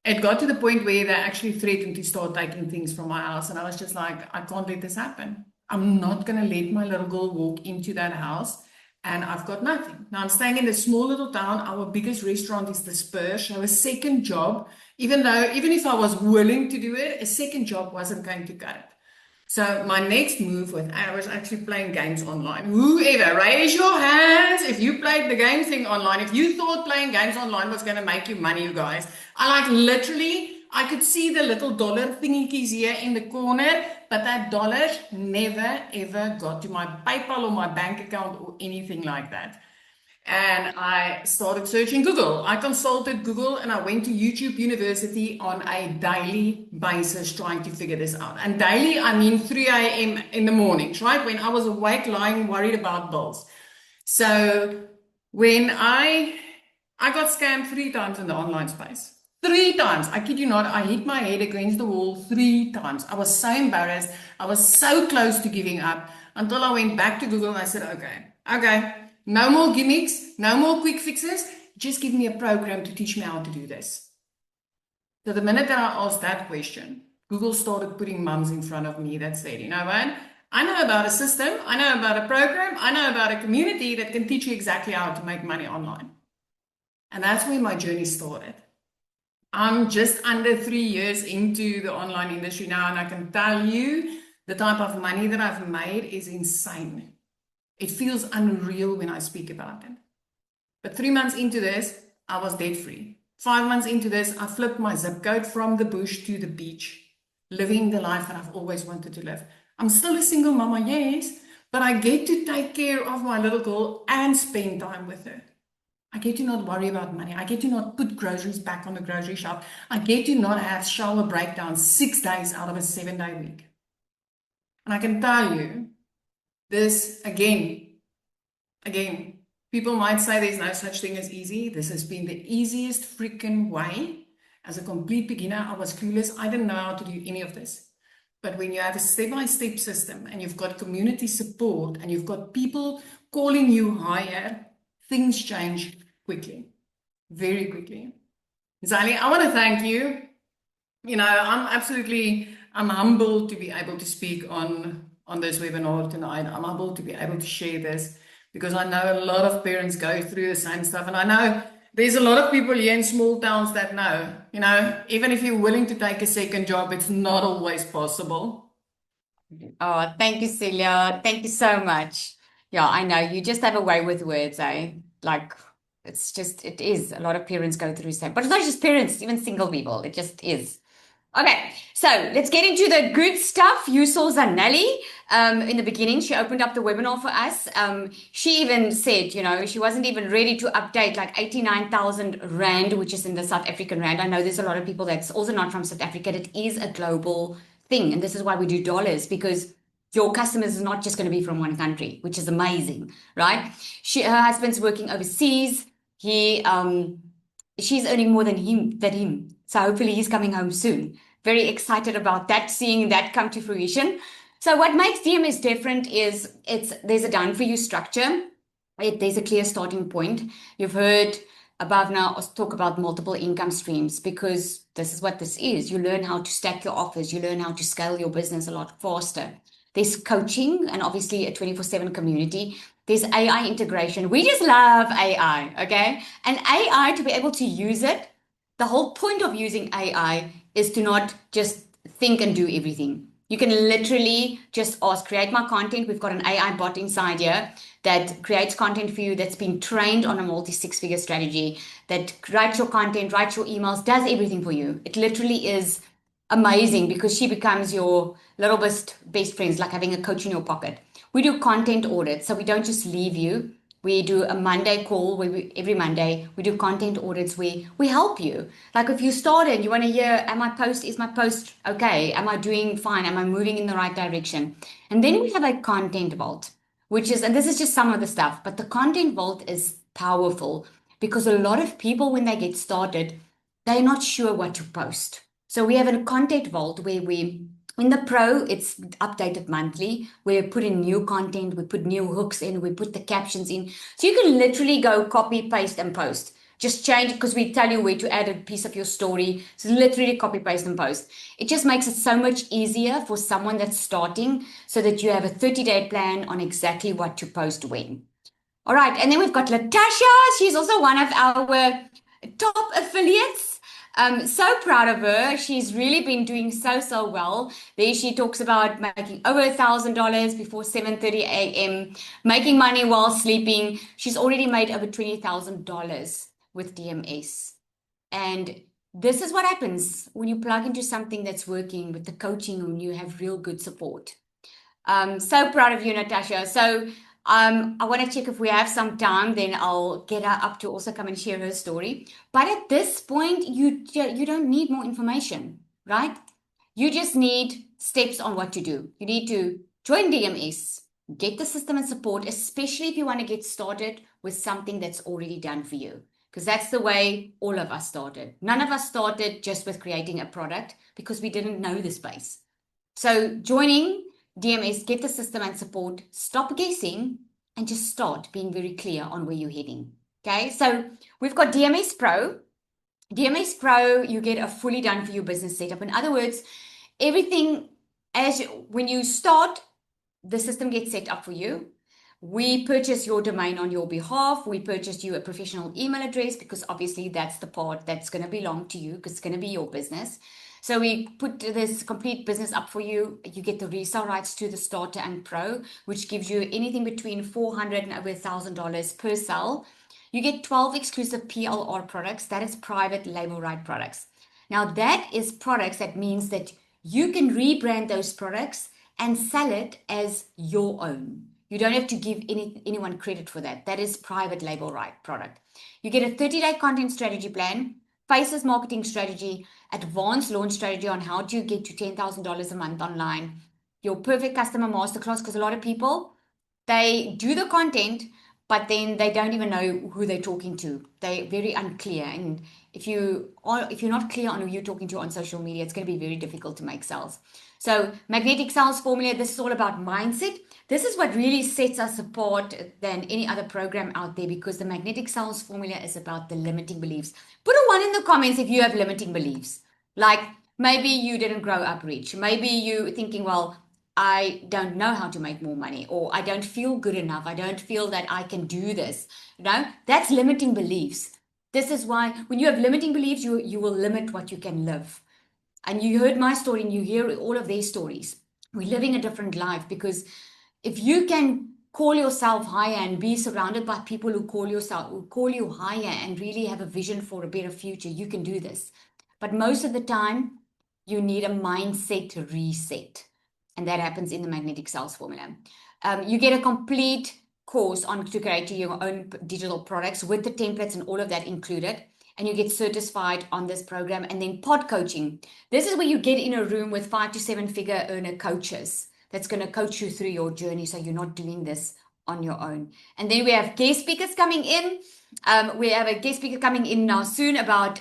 it got to the point where they actually threatened to start taking things from my house. And I was just like, I can't let this happen. I'm not going to let my little girl walk into that house and I've got nothing. Now I'm staying in a small little town. Our biggest restaurant is the Spurs. So a second job, even if I was willing to do it, a second job wasn't going to cut it. So my next move I was actually playing games online. Whoever, raise your hands if you played the game thing online. If you thought playing games online was going to make you money, you guys. I could see the little dollar thingies here in the corner, but that dollar never ever got to my PayPal or my bank account or anything like that. And I started searching Google. I consulted Google and I went to YouTube University on a daily basis trying to figure this out. And daily, I mean 3 a.m. in the mornings, right? When I was awake, lying, worried about bills. So when I got scammed 3 times in the online space. 3 times. I kid you not, I hit my head against the wall 3 times. I was so embarrassed. I was so close to giving up until I went back to Google and I said, okay. No more gimmicks, no more quick fixes. Just give me a program to teach me how to do this. So the minute that I asked that question, Google started putting mums in front of me that said, you know what? I know about a system, I know about a program, I know about a community that can teach you exactly how to make money online. And that's where my journey started. I'm just under 3 years into the online industry now, and I can tell you the type of money that I've made is insane. It feels unreal when I speak about it. But 3 months into this, I was debt free. 5 months into this, I flipped my zip code from the bush to the beach, living the life that I've always wanted to live. I'm still a single mama, yes, but I get to take care of my little girl and spend time with her. I get to not worry about money. I get to not put groceries back on the grocery shelf. I get to not have shower breakdowns 6 days out of a 7-day week. And I can tell you, this, again, people might say there's no such thing as easy. This has been the easiest freaking way. As a complete beginner, I was clueless. I didn't know how to do any of this. But when you have a step-by-step system and you've got community support and you've got people calling you higher, things change quickly, very quickly. Zali, I want to thank you. You know, I'm humbled to be able to speak on this webinar tonight. I'm able to be able to share this because I know a lot of parents go through the same stuff. And I know there's a lot of people here in small towns that know, you know, even if you're willing to take a second job, it's not always possible. Oh, thank you, Celia. Thank you so much. Yeah, I know. You just have a way with words, eh? Like, it is. A lot of parents go through the same. But it's not just parents, even single people. It just is. Okay, so let's get into the good stuff. You saw Zanelli in the beginning. She opened up the webinar for us. She even said, you know, she wasn't even ready to update like 89,000 Rand, which is in the South African Rand. I know there's a lot of people that's also not from South Africa. It is a global thing. And this is why we do dollars, because your customers is not just going to be from one country, which is amazing, right? Her husband's working overseas. She's earning more than him. So hopefully he's coming home soon. Very excited about that, seeing that come to fruition. So what makes DMS different is there's a done for you structure. There's a clear starting point. You've heard above now us talk about multiple income streams, because this is what this is. You learn how to stack your offers. You learn how to scale your business a lot faster. There's coaching and obviously a 24/7 community. There's AI integration. We just love AI, okay? And AI, to be able to use it, the whole point of using AI is to not just think and do everything. You can literally just ask, create my content. We've got an AI bot inside here that creates content for you, that's been trained on a multi-6-figure strategy, that writes your content, writes your emails, does everything for you. It literally is amazing, because she becomes your little best friends, like having a coach in your pocket. We do content audits, so we don't just leave you. We do a Monday call where every Monday we do content audits where we help you. Like if you started, you want to hear, is my post okay? Am I doing fine? Am I moving in the right direction? And then we have a content vault, and this is just some of the stuff, but the content vault is powerful because a lot of people, when they get started, they're not sure what to post. So we have a content vault where in the Pro, it's updated monthly. We put in new content, we put new hooks in, we put the captions in. So you can literally go copy, paste, and post. Just change, because we tell you where to add a piece of your story. So literally copy, paste, and post. It just makes it so much easier for someone that's starting, so that you have a 30-day plan on exactly what to post when. All right, and then we've got Latasha. She's also one of our top affiliates. So proud of her. She's really been doing so well. There she talks about making over $1,000 before 7:30 a.m., making money while sleeping. She's already made over $20,000 with DMS. And this is what happens when you plug into something that's working with the coaching and you have real good support. So proud of you, Natasha. So I want to check if we have some time, then I'll get her up to also come and share her story. But at this point, you don't need more information, right? You just need steps on what to do. You need to join DMS, get the system and support, especially if you want to get started with something that's already done for you. Because that's the way all of us started. None of us started just with creating a product because we didn't know the space. So joining DMS, get the system and support, stop guessing, and just start being very clear on where you're heading. Okay, so we've got DMS Pro. DMS Pro, you get a fully done for you business setup. In other words, everything when you start, the system gets set up for you. We purchase your domain on your behalf. We purchase you a professional email address because obviously that's the part that's going to belong to you because it's going to be your business. So we put this complete business up for you. You get the resale rights to the starter and pro, which gives you anything between $400 and over $1,000 per sale. You get 12 exclusive PLR products. That is private label right products. Now that is products that means that you can rebrand those products and sell it as your own. You don't have to give anyone credit for that. That is private label right product. You get a 30-day content strategy plan, Faces marketing strategy, advanced launch strategy on how to get to $10,000 a month online, your perfect customer masterclass, because a lot of people, they do the content, but then they don't even know who they're talking to. They're very unclear. And if you're not clear on who you're talking to on social media, it's going to be very difficult to make sales. So magnetic sales formula, this is all about mindset. This is what really sets us apart than any other program out there because the magnetic sales formula is about the limiting beliefs. Put a 1 in the comments if you have limiting beliefs. Like maybe you didn't grow up rich. Maybe you're thinking, well, I don't know how to make more money, or I don't feel good enough. I don't feel that I can do this. That's limiting beliefs. This is why when you have limiting beliefs, you will limit what you can live. And you heard my story and you hear all of their stories. We're living a different life because if you can call yourself higher and be surrounded by people who call you higher and really have a vision for a better future, you can do this. But most of the time, you need a mindset reset. And that happens in the magnetic sales formula. You get a complete course on to create your own digital products with the templates and all of that included. And you get certified on this program. And then pod coaching. This is where you get in a room with 5 to 7 figure earner coaches that's going to coach you through your journey so you're not doing this on your own. And then we have guest speakers coming in. We have a guest speaker coming in now soon about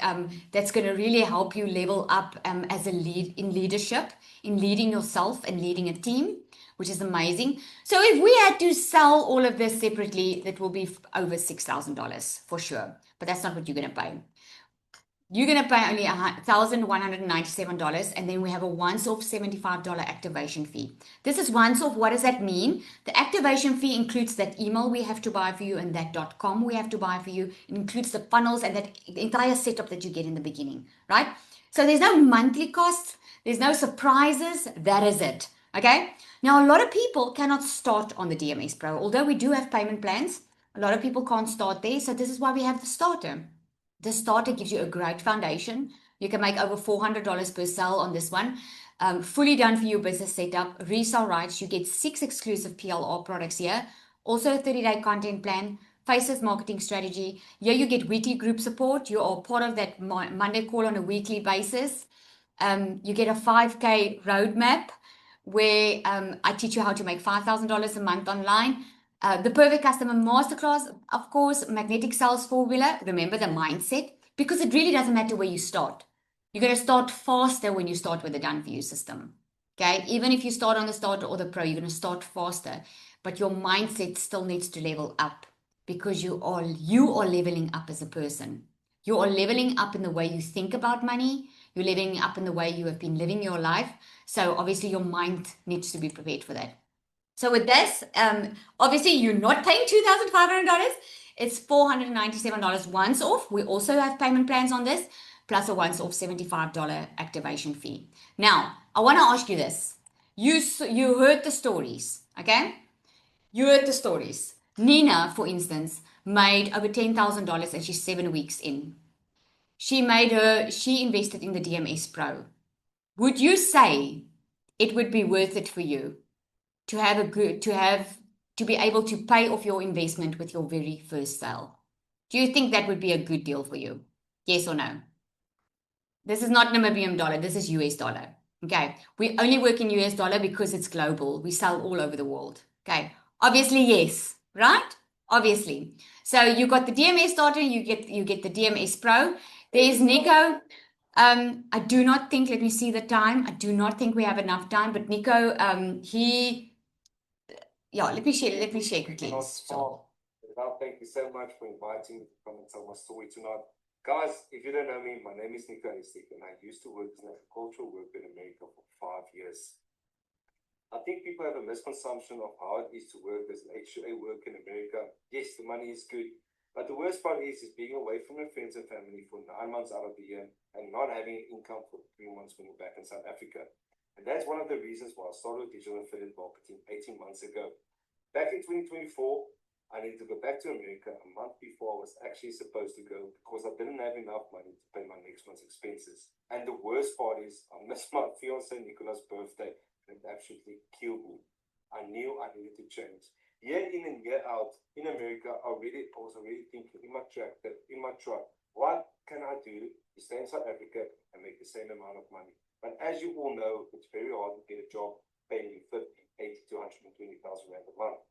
that's going to really help you level up as a lead in leadership, in leading yourself and leading a team, which is amazing. So if we had to sell all of this separately, that will be over $6,000 for sure. But that's not what you're going to pay. You're going to pay only $1,197, and then we have a once-off $75 activation fee. This is once-off. What does that mean? The activation fee includes that email we have to buy for you and that .com we have to buy for you. It includes the funnels and that the entire setup that you get in the beginning, right? So there's no monthly costs. There's no surprises. That is it, okay? Now, a lot of people cannot start on the DMS Pro. Although we do have payment plans, a lot of people can't start there. So this is why we have the starter. The starter gives you a great foundation. You can make over $400 per sale on this one. Fully done for your business setup, resale rights. You get 6 exclusive PLR products here. Also a 30-day content plan, Faces marketing strategy. Here you get weekly group support. You are part of that Monday call on a weekly basis. You get a 5K roadmap where I teach you how to make $5,000 a month online. The perfect customer masterclass, of course, magnetic sales formula. Remember the mindset, because it really doesn't matter where you start. You're going to start faster when you start with the done for you system. Okay, even if you start on the starter or the pro, you're going to start faster, but your mindset still needs to level up because you are leveling up as a person. You are leveling up in the way you think about money. You're leveling up in the way you have been living your life. So obviously your mind needs to be prepared for that. So with this, obviously you're not paying $2,500. It's $497 once off. We also have payment plans on this. plus a once-off $75 activation fee. Now, I want to ask you this. You heard the stories, okay? You heard the stories. Nina, for instance, made over $10,000 and she's 7 weeks in. She invested in the DMS Pro. Would you say it would be worth it for you to be able to pay off your investment with your very first sale? Do you think that would be a good deal for you? Yes or no? This is not Namibian dollar, this is US dollar. Okay, we only work in US dollar because it's global. We sell all over the world. Okay, obviously, yes, right? Obviously. So you got the DMS starter, you get the DMS Pro. There's Nico. I do not think, let me see the time. I do not think we have enough time, but Nico, let me share quickly. Well, thank you so much for inviting me to come and tell my story tonight. Guys, if you don't know me, my name is Nico Nistik, and I used to work as an agricultural worker in America for 5 years. I think people have a misconception of how it is to work as an HUA worker in America. Yes, the money is good, but the worst part is being away from your friends and family for 9 months out of the year and not having income for 3 months when you're back in South Africa. And that's one of the reasons why I started digital affiliate marketing 18 months ago. Back in 2024, I needed to go back to America a month before I was actually supposed to go because I didn't have enough money to pay my next month's expenses. And the worst part is I missed my fiance Nicola's birthday and it absolutely killed me. I knew I needed to change. Year in and year out in America, I was already thinking in my truck, what can I do to stay in South Africa and make the same amount of money? But as you all know, it's very hard to get a job paying you 50, 80 to 120,000 rand a month.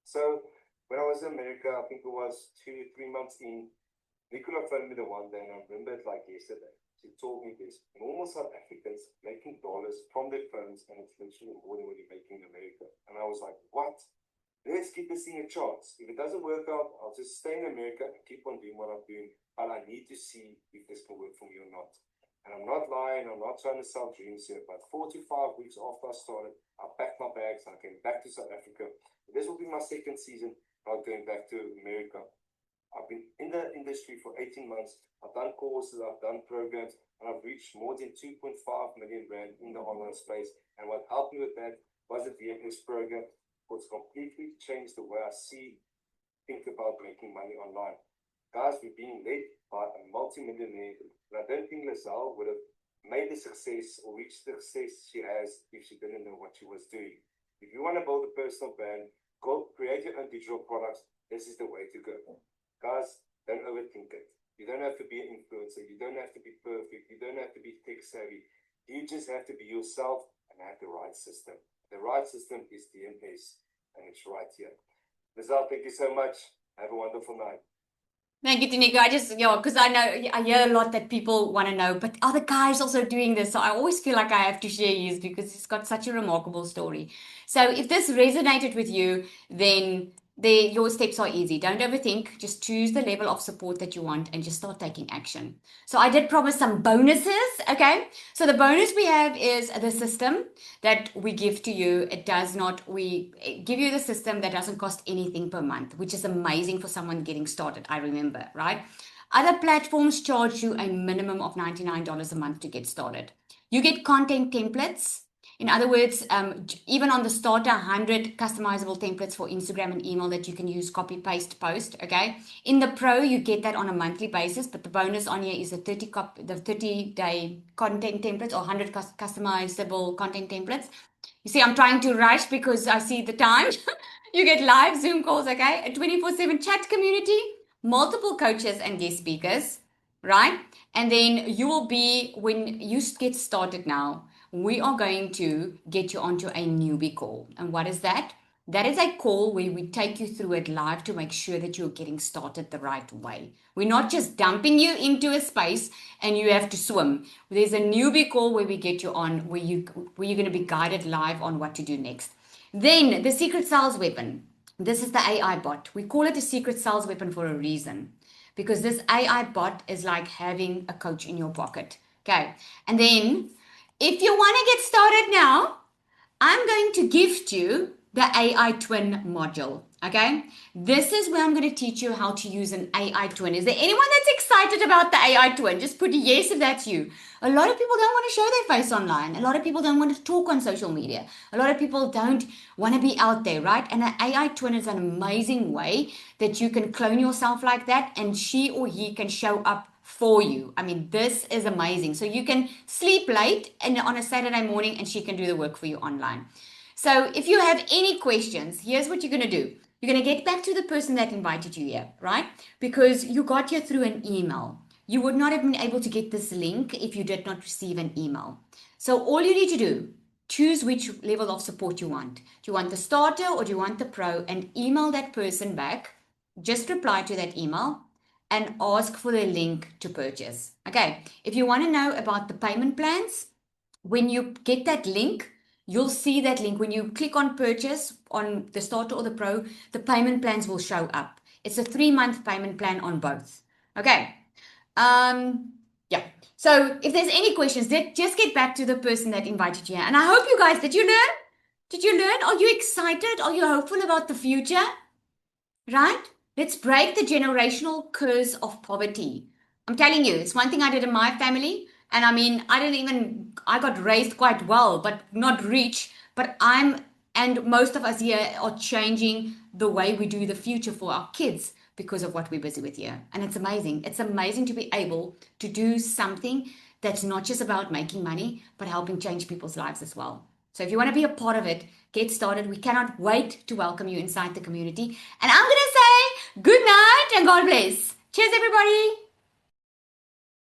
So when I was in America, I think it was 2-3 months in, Nicola phoned me the one day, and I remember it like yesterday. She told me this: normal South Africans making dollars from their phones, and it's literally more than what you're making in America. And I was like, what? Let's give this thing a chance. If it doesn't work out, I'll just stay in America and keep on doing what I'm doing. But I need to see if this can work for me or not. And I'm not lying, I'm not trying to sell dreams here, but 4 to 5 weeks after I started, I packed my bags and I came back to South Africa. This will be my second season about going back to America. I've been in the industry for 18 months. I've done courses, I've done programs, and I've reached more than 2.5 million rand in the online space. And what helped me with that was the DMS program, which completely changed the way I think about making money online. Guys, we're being led by a multi-millionaire, and I don't think Lazelle would have made the success or reached the success she has if she didn't know what she was doing. If you want to build a personal brand, go create your own digital products. This is the way to go. Guys, don't overthink it. You don't have to be an influencer. You don't have to be perfect. You don't have to be tech savvy. You just have to be yourself and have the right system. The right system is DMS, and it's right here. Lazelle, thank you so much. Have a wonderful night. Thank you, Tanika. Because I hear a lot that people want to know, but are the guys also doing this? So I always feel like I have to share his because he's got such a remarkable story. So if this resonated with you, then your steps are easy. Don't overthink. Just choose the level of support that you want and just start taking action. So I did promise some bonuses, okay? So the bonus we have is the system that we give to you. We give you the system that doesn't cost anything per month, which is amazing for someone getting started, I remember, right? Other platforms charge you a minimum of $99 a month to get started. You get content templates. In other words, even on the starter, 100 customizable templates for Instagram and email that you can use, copy, paste, post, okay? In the Pro, you get that on a monthly basis, but the bonus on here is the 30-day content templates or 100 customizable content templates. You see, I'm trying to rush because I see the time. You get live Zoom calls, okay? A 24/7 chat community, multiple coaches and guest speakers, right? And then you will be, when you get started now, we are going to get you onto a newbie call. And what is that? That is a call where we take you through it live to make sure that you're getting started the right way. We're not just dumping you into a space and you have to swim. There's a newbie call where we get you on, where you're going to be guided live on what to do next. Then the secret sales weapon. This is the AI bot. We call it a secret sales weapon for a reason, because this AI bot is like having a coach in your pocket. Okay. And then if you want to get started now, I'm going to gift you the AI twin module. Okay, this is where I'm going to teach you how to use an AI twin. Is there anyone that's excited about the AI twin? Just put a yes if that's you. A lot of people don't want to show their face online. A lot of people don't want to talk on social media. A lot of people don't want to be out there, right? And an AI twin is an amazing way that you can clone yourself like that, and she or he can show up for you. I mean, this is amazing. So you can sleep late and on a Saturday morning, and she can do the work for you online. So if you have any questions, here's what you're going to do. You're going to get back to the person that invited you here, right? Because you got here through an email. You would not have been able to get this link if you did not receive an email. So all you need to do, choose which level of support you want. Do you want the starter or do you want the pro? And email that person back. Just reply to that email and ask for the link to purchase. Okay, if you want to know about the payment plans, when you get that link, you'll see that link. When you click on purchase on the starter or the pro, the payment plans will show up. It's a 3-month payment plan on both. Okay. Yeah. So if there's any questions, just get back to the person that invited you here. And I hope you guys, did you learn? Did you learn? Are you excited? Are you hopeful about the future? Right? Let's break the generational curse of poverty. I'm telling you, it's one thing I did in my family. And I mean, I got raised quite well, but not rich. But and most of us here are changing the way we do the future for our kids because of what we're busy with here. And it's amazing. It's amazing to be able to do something that's not just about making money, but helping change people's lives as well. So if you want to be a part of it, get started. We cannot wait to welcome you inside the community. And I'm going to say good night and God bless. Cheers, everybody.